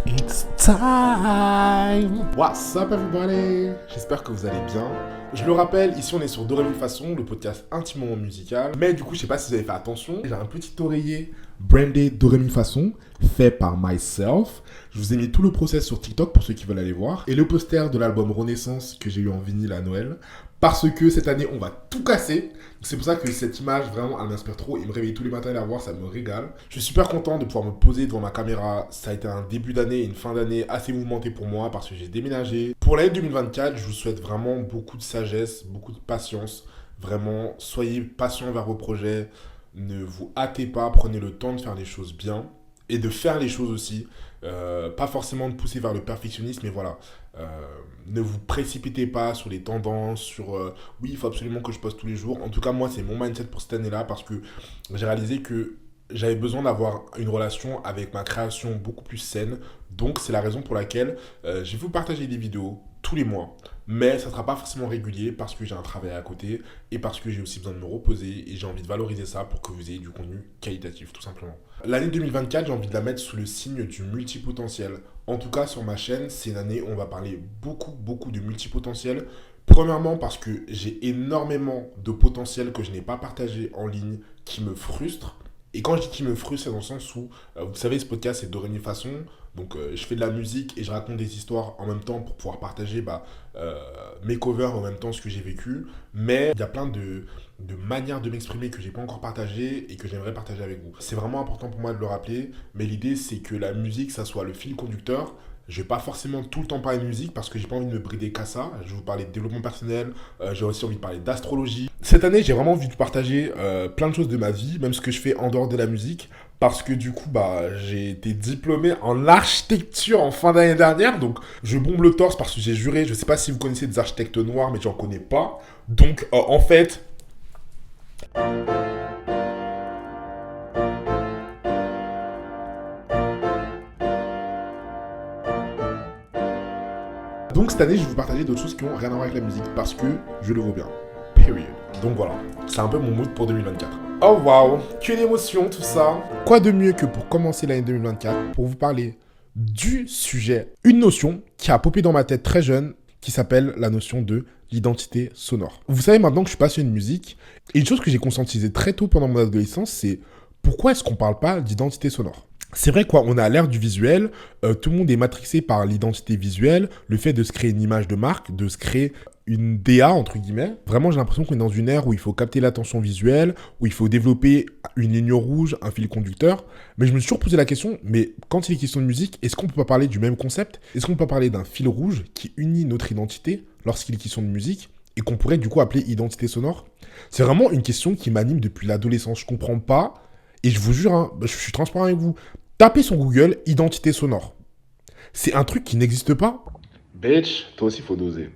It's time! What's up everybody? J'espère que vous allez bien. Je le rappelle, ici on est sur Dorémy Façon, le podcast intimement musical. Mais du coup, je sais pas si vous avez fait attention, j'ai un petit oreiller brandé Dorémy Façon, fait par myself. Je vous ai mis tout le process sur TikTok pour ceux qui veulent aller voir. Et le poster de l'album Renaissance que j'ai eu en vinyle à Noël. Parce que cette année, on va tout casser. C'est pour ça que cette image, vraiment, elle m'inspire trop. Et me réveiller tous les matins et la voir, ça me régale. Je suis super content de pouvoir me poser devant ma caméra. Ça a été un début d'année et une fin d'année assez mouvementée pour moi parce que j'ai déménagé. Pour l'année 2024, je vous souhaite vraiment beaucoup de sagesse, beaucoup de patience. Vraiment, soyez patient vers vos projets. Ne vous hâtez pas, prenez le temps de faire les choses bien. Et de faire les choses aussi. Pas forcément de pousser vers le perfectionnisme, mais voilà. Ne vous précipitez pas sur les tendances, sur oui, il faut absolument que je poste tous les jours. En tout cas, moi, c'est mon mindset pour cette année-là parce que j'ai réalisé que j'avais besoin d'avoir une relation avec ma création beaucoup plus saine. Donc, c'est la raison pour laquelle je vais vous partager des vidéos tous les mois. Mais ça ne sera pas forcément régulier parce que j'ai un travail à côté et parce que j'ai aussi besoin de me reposer et j'ai envie de valoriser ça pour que vous ayez du contenu qualitatif, tout simplement. L'année 2024, j'ai envie de la mettre sous le signe du multipotentiel. En tout cas, sur ma chaîne, c'est une année où on va parler beaucoup de multipotentiel. Premièrement, parce que j'ai énormément de potentiel que je n'ai pas partagé en ligne qui me frustre. Et quand je dis qui me frustre, c'est dans le sens où, vous savez, ce podcast, c'est Dorémy Façon. Donc, je fais de la musique et je raconte des histoires en même temps pour pouvoir partager mes covers en même temps ce que j'ai vécu. Mais il y a plein de manières de m'exprimer que j'ai pas encore partagées et que j'aimerais partager avec vous. C'est vraiment important pour moi de le rappeler. Mais l'idée, c'est que la musique, ça soit le fil conducteur. Je vais pas forcément tout le temps parler de musique parce que j'ai pas envie de me brider qu'à ça. Je vais vous parler de développement personnel, j'ai aussi envie de parler d'astrologie. Cette année, j'ai vraiment envie de partager plein de choses de ma vie, même ce que je fais en dehors de la musique, parce que du coup, j'ai été diplômé en architecture en fin d'année dernière, donc je bombe le torse parce que j'ai juré. Je sais pas si vous connaissez des architectes noirs, mais j'en connais pas. Donc, en fait... Donc cette année, je vais vous partager d'autres choses qui n'ont rien à voir avec la musique parce que je le vaux bien. Period. Donc voilà, c'est un peu mon mood pour 2024. Oh waouh, que d'émotion tout ça. Quoi de mieux que pour commencer l'année 2024 pour vous parler du sujet, une notion qui a popé dans ma tête très jeune qui s'appelle la notion de l'identité sonore. Vous savez maintenant que je suis passionné de musique et une chose que j'ai conscientisée très tôt pendant mon adolescence, c'est pourquoi est-ce qu'on parle pas d'identité sonore ? C'est vrai quoi, on est à l'ère du visuel, tout le monde est matrixé par l'identité visuelle, le fait de se créer une image de marque, de se créer une DA entre guillemets. Vraiment j'ai l'impression qu'on est dans une ère où il faut capter l'attention visuelle, où il faut développer une ligne rouge, un fil conducteur. Mais je me suis toujours posé la question, mais quand il est question de musique, est-ce qu'on peut pas parler du même concept ? Est-ce qu'on peut pas parler d'un fil rouge qui unit notre identité lorsqu'il est question de musique ? Et qu'on pourrait du coup appeler identité sonore ? C'est vraiment une question qui m'anime depuis l'adolescence, je comprends pas. Et je vous jure, hein, je suis transparent avec vous. Tapez sur Google identité sonore. C'est un truc qui n'existe pas. Bitch, toi aussi faut doser.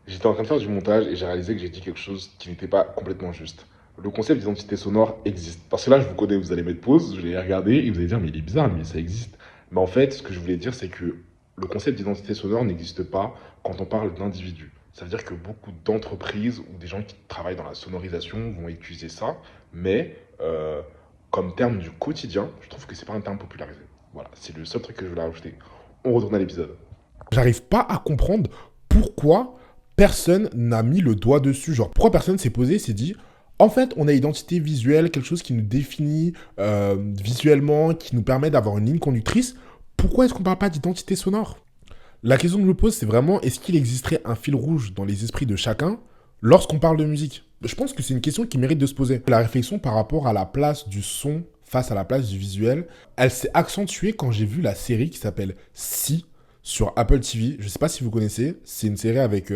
J'étais en train de faire du montage et j'ai réalisé que j'ai dit quelque chose qui n'était pas complètement juste. Le concept d'identité sonore existe. Parce que là, je vous connais, vous allez mettre pause, je vais regarder et vous allez dire, mais il est bizarre, mais ça existe. Mais en fait, ce que je voulais dire, c'est que le concept d'identité sonore n'existe pas quand on parle d'individus. Ça veut dire que beaucoup d'entreprises ou des gens qui travaillent dans la sonorisation vont utiliser ça, mais comme terme du quotidien, je trouve que c'est pas un terme popularisé. Voilà, c'est le seul truc que je voulais rajouter. On retourne à l'épisode. J'arrive pas à comprendre pourquoi personne n'a mis le doigt dessus. Genre, pourquoi personne s'est posé et s'est dit, en fait, on a identité visuelle, quelque chose qui nous définit visuellement, qui nous permet d'avoir une ligne conductrice. Pourquoi est-ce qu'on parle pas d'identité sonore ? La question que je me pose, c'est vraiment, est-ce qu'il existerait un fil rouge dans les esprits de chacun lorsqu'on parle de musique ? Je pense que c'est une question qui mérite de se poser. La réflexion par rapport à la place du son face à la place du visuel, elle s'est accentuée quand j'ai vu la série qui s'appelle Si sur Apple TV. Je sais pas si vous connaissez, c'est une série avec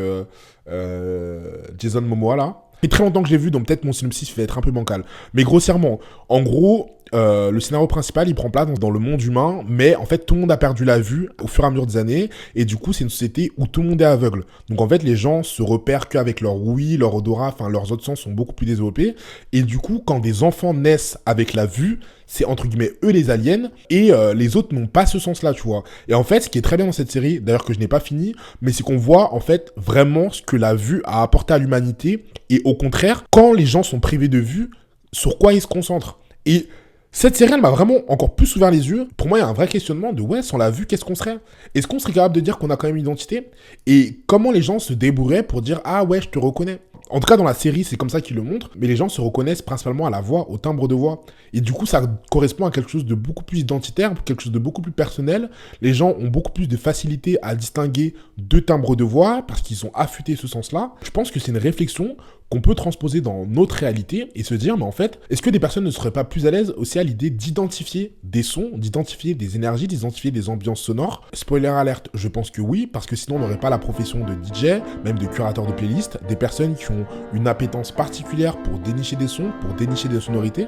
Jason Momoa là. Ça fait très longtemps que je l'ai vu, donc peut-être mon synopsis va être un peu bancal. Mais grossièrement, en gros, le scénario principal, il prend place dans le monde humain, mais en fait, tout le monde a perdu la vue au fur et à mesure des années, et du coup, c'est une société où tout le monde est aveugle. Donc en fait, les gens se repèrent qu'avec leur ouïe, leur odorat, enfin leurs autres sens sont beaucoup plus développés, et du coup, quand des enfants naissent avec la vue, c'est entre guillemets eux les aliens, et les autres n'ont pas ce sens-là, tu vois. Et en fait, ce qui est très bien dans cette série, d'ailleurs que je n'ai pas fini, mais c'est qu'on voit en fait vraiment ce que la vue a apporté à l'humanité, et au contraire, quand les gens sont privés de vue, sur quoi ils se concentrent. Et Cette série, elle m'a vraiment encore plus ouvert les yeux. Pour moi, il y a un vrai questionnement de ouais, sans la vue, qu'est-ce qu'on serait? Est-ce qu'on serait capable de dire qu'on a quand même une identité? Et comment les gens se débrouilleraient pour dire ah ouais, je te reconnais? En tout cas, dans la série, c'est comme ça qu'ils le montrent, mais les gens se reconnaissent principalement à la voix, au timbre de voix. Et du coup, ça correspond à quelque chose de beaucoup plus identitaire, quelque chose de beaucoup plus personnel. Les gens ont beaucoup plus de facilité à distinguer deux timbres de voix parce qu'ils ont affûté ce sens-là. Je pense que c'est une réflexion qu'on peut transposer dans notre réalité et se dire, mais en fait, est-ce que des personnes ne seraient pas plus à l'aise aussi à l'idée d'identifier des sons, d'identifier des énergies, d'identifier des ambiances sonores? Spoiler alerte, je pense que oui, parce que sinon on n'aurait pas la profession de DJ, même de curateur de playlist, des personnes qui ont une appétence particulière pour dénicher des sons, pour dénicher des sonorités.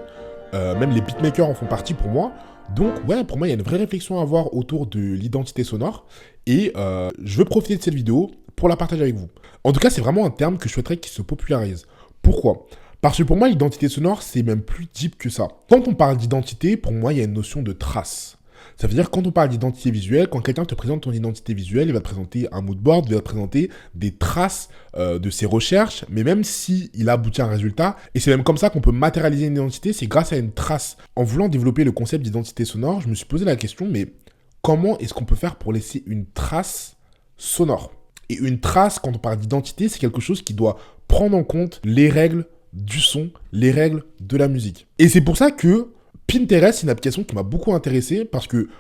Même les beatmakers en font partie pour moi. Donc ouais, pour moi, il y a une vraie réflexion à avoir autour de l'identité sonore. Et je veux profiter de cette vidéo pour la partager avec vous. En tout cas, c'est vraiment un terme que je souhaiterais qu'il se popularise. Pourquoi? Parce que pour moi, l'identité sonore, c'est même plus deep que ça. Quand on parle d'identité, pour moi, il y a une notion de trace. Ça veut dire quand on parle d'identité visuelle, quand quelqu'un te présente ton identité visuelle, il va te présenter un mood board, il va te présenter des traces de ses recherches, mais même s'il aboutit à un résultat, et c'est même comme ça qu'on peut matérialiser une identité, c'est grâce à une trace. En voulant développer le concept d'identité sonore, je me suis posé la question, mais comment est-ce qu'on peut faire pour laisser une trace sonore? Et une trace, quand on parle d'identité, c'est quelque chose qui doit prendre en compte les règles du son, les règles de la musique. Et c'est pour ça que Pinterest, c'est une application qui m'a beaucoup intéressé parce que,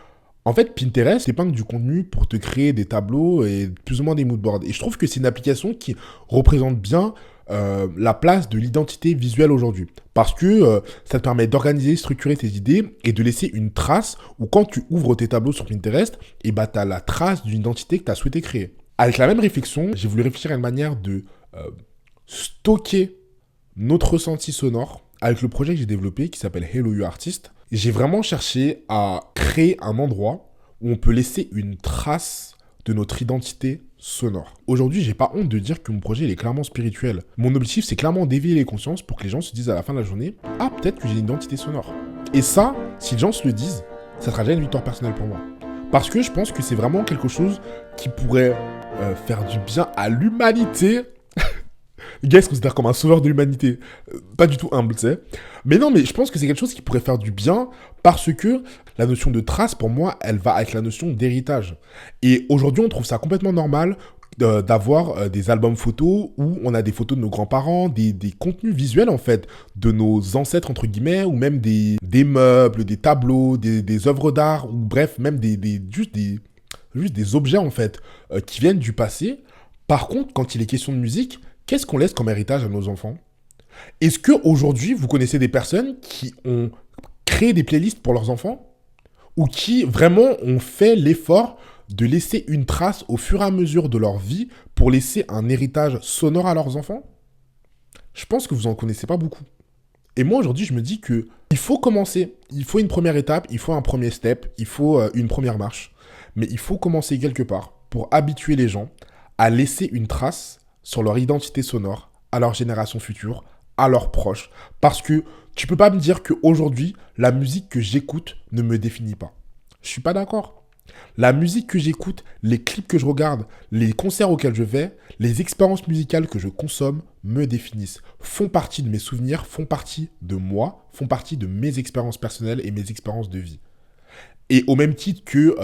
en fait, Pinterest épingle du contenu pour te créer des tableaux et plus ou moins des moodboards. Et je trouve que c'est une application qui représente bien la place de l'identité visuelle aujourd'hui. Parce que ça te permet d'organiser, structurer tes idées et de laisser une trace où quand tu ouvres tes tableaux sur Pinterest, et bah, tu as la trace d'une identité que tu as souhaité créer. Avec la même réflexion, j'ai voulu réfléchir à une manière de stocker notre ressenti sonore avec le projet que j'ai développé qui s'appelle Hello You Artist. J'ai vraiment cherché à créer un endroit où on peut laisser une trace de notre identité sonore. Aujourd'hui, j'ai pas honte de dire que mon projet il est clairement spirituel. Mon objectif, c'est clairement d'éveiller les consciences pour que les gens se disent à la fin de la journée « Ah, peut-être que j'ai une identité sonore. » Et ça, si les gens se le disent, ça sera déjà une victoire personnelle pour moi. Parce que je pense que c'est vraiment quelque chose qui pourrait faire du bien à l'humanité. Les gars, ils se considèrent comme un sauveur de l'humanité. Pas du tout humble, tu sais. Mais non, mais je pense que c'est quelque chose qui pourrait faire du bien parce que la notion de trace, pour moi, elle va avec la notion d'héritage. Et aujourd'hui, on trouve ça complètement normal d'avoir des albums photos où on a des photos de nos grands-parents, des contenus visuels, en fait, de nos ancêtres, entre guillemets, ou même des meubles, des tableaux, des œuvres d'art, ou bref, même juste des objets, en fait, qui viennent du passé. Par contre, quand il est question de musique, qu'est-ce qu'on laisse comme héritage à nos enfants? Est-ce qu'aujourd'hui, vous connaissez des personnes qui ont créé des playlists pour leurs enfants ou qui vraiment ont fait l'effort de laisser une trace au fur et à mesure de leur vie pour laisser un héritage sonore à leurs enfants? Je pense que vous n'en connaissez pas beaucoup. Et moi, aujourd'hui, je me dis que il faut commencer. Il faut une première étape, il faut un premier step, il faut une première marche. Mais il faut commencer quelque part pour habituer les gens à laisser une trace sur leur identité sonore, à leur génération future, à leurs proches. Parce que tu peux pas me dire qu'aujourd'hui, la musique que j'écoute ne me définit pas. Je suis pas d'accord. La musique que j'écoute, les clips que je regarde, les concerts auxquels je vais, les expériences musicales que je consomme me définissent, font partie de mes souvenirs, font partie de moi, font partie de mes expériences personnelles et mes expériences de vie. Et au même titre que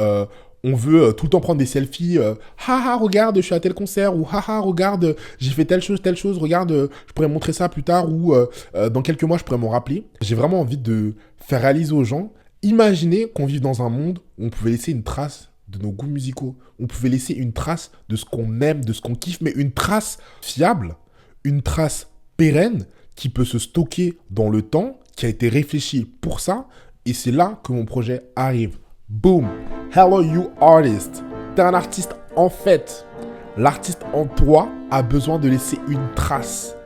on veut tout le temps prendre des selfies, haha, regarde, je suis à tel concert, ou haha, regarde, j'ai fait telle chose, regarde, je pourrais montrer ça plus tard, ou dans quelques mois, je pourrais m'en rappeler. J'ai vraiment envie de faire réaliser aux gens, imaginez qu'on vive dans un monde où on pouvait laisser une trace de nos goûts musicaux, on pouvait laisser une trace de ce qu'on aime, de ce qu'on kiffe, mais une trace fiable, une trace pérenne, qui peut se stocker dans le temps, qui a été réfléchie pour ça, et c'est là que mon projet arrive. Boom! Hello You Artist. T'es un artiste en fait. L'artiste en toi a besoin de laisser une trace.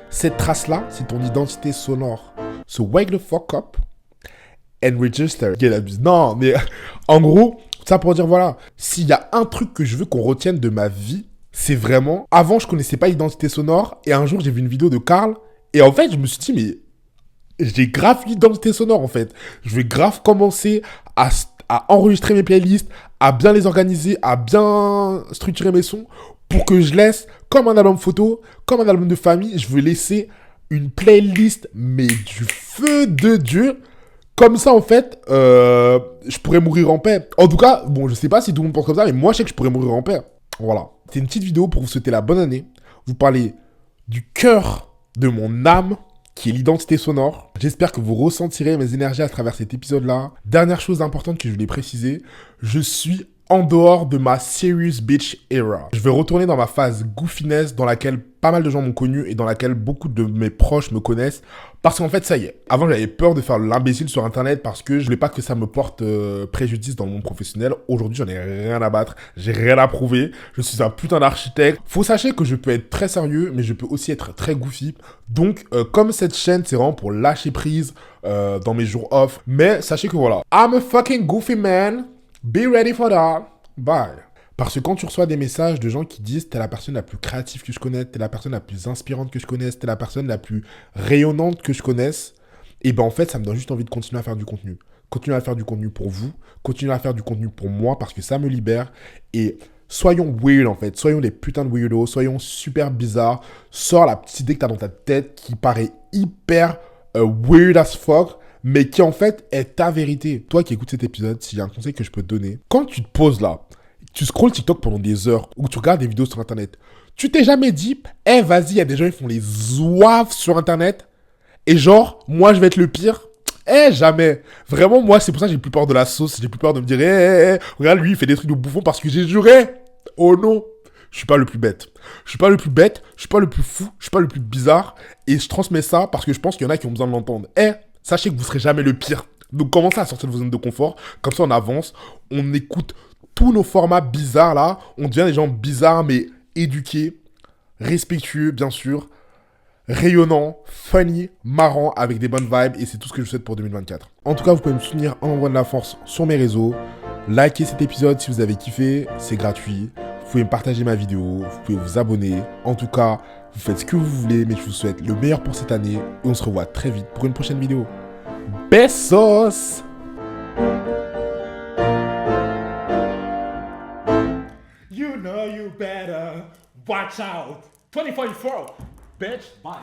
Cette trace-là, c'est ton identité sonore. So wake the fuck up and register. Non, mais en gros, ça pour dire voilà, s'il y a un truc que je veux qu'on retienne de ma vie, c'est vraiment... Avant, je connaissais pas l'identité sonore et un jour, j'ai vu une vidéo de Karl et en fait, je me suis dit, mais j'ai grave l'identité sonore en fait. Je vais grave commencer à enregistrer mes playlists, à bien les organiser, à bien structurer mes sons pour que je laisse, comme un album photo, comme un album de famille, je veux laisser une playlist, mais du feu de Dieu, Comme ça, en fait, je pourrais mourir en paix. En tout cas, bon, je sais pas si tout le monde pense comme ça, mais moi, je sais que je pourrais mourir en paix. Voilà. C'est une petite vidéo pour vous souhaiter la bonne année. Vous parler du cœur de mon âme, qui est l'identité sonore. J'espère que vous ressentirez mes énergies à travers cet épisode-là. Dernière chose importante que je voulais préciser, je suis en dehors de ma serious bitch era. Je vais retourner dans ma phase goofiness dans laquelle pas mal de gens m'ont connu et dans laquelle beaucoup de mes proches me connaissent. Parce qu'en fait, ça y est. Avant, j'avais peur de faire l'imbécile sur Internet parce que je voulais pas que ça me porte préjudice dans le monde professionnel. Aujourd'hui, j'en ai rien à battre. J'ai rien à prouver. Je suis un putain d'architecte. Faut sachez que je peux être très sérieux, mais je peux aussi être très goofy. Donc, comme cette chaîne, c'est vraiment pour lâcher prise dans mes jours off. Mais sachez que voilà. I'm a fucking goofy man. Be ready for that. Bye. Parce que quand tu reçois des messages de gens qui disent « T'es la personne la plus créative que je connaisse, t'es la personne la plus inspirante que je connaisse, t'es la personne la plus rayonnante que je connaisse », et ben en fait, ça me donne juste envie de continuer à faire du contenu. Continuer à faire du contenu pour vous, continuer à faire du contenu pour moi parce que ça me libère. Et soyons weird en fait, soyons des putains de weirdos, soyons super bizarres. Sors la petite idée que t'as dans ta tête qui paraît hyper weird as fuck, mais qui en fait est ta vérité. Toi qui écoutes cet épisode, s'il y a un conseil que je peux te donner, quand tu te poses là, tu scrolles TikTok pendant des heures ou tu regardes des vidéos sur Internet, tu t'es jamais dit, eh vas-y, il y a des gens qui font les zouaves sur Internet et genre, moi je vais être le pire. Eh, jamais. Vraiment, moi, c'est pour ça que j'ai plus peur de la sauce. J'ai plus peur de me dire, regarde, lui, il fait des trucs de bouffon parce que j'ai juré. Oh non. Je suis pas le plus bête. Je suis pas le plus bête, je suis pas le plus fou, je suis pas le plus bizarre. Et je transmets ça parce que je pense qu'il y en a qui ont besoin de l'entendre. Sachez que vous serez jamais le pire. Donc commencez à sortir de vos zones de confort. Comme ça, on avance. On écoute tous nos formats bizarres là. On devient des gens bizarres mais éduqués, respectueux bien sûr, rayonnants, funny, marrants, avec des bonnes vibes. Et c'est tout ce que je souhaite pour 2024. En tout cas, vous pouvez me soutenir en envoyant de la force sur mes réseaux. Likez cet épisode si vous avez kiffé. C'est gratuit. Vous pouvez me partager ma vidéo. Vous pouvez vous abonner. En tout cas, vous faites ce que vous voulez. Mais je vous souhaite le meilleur pour cette année. Et on se revoit très vite pour une prochaine vidéo. Besos! You know you better watch out. 24/4, bitch. Bye.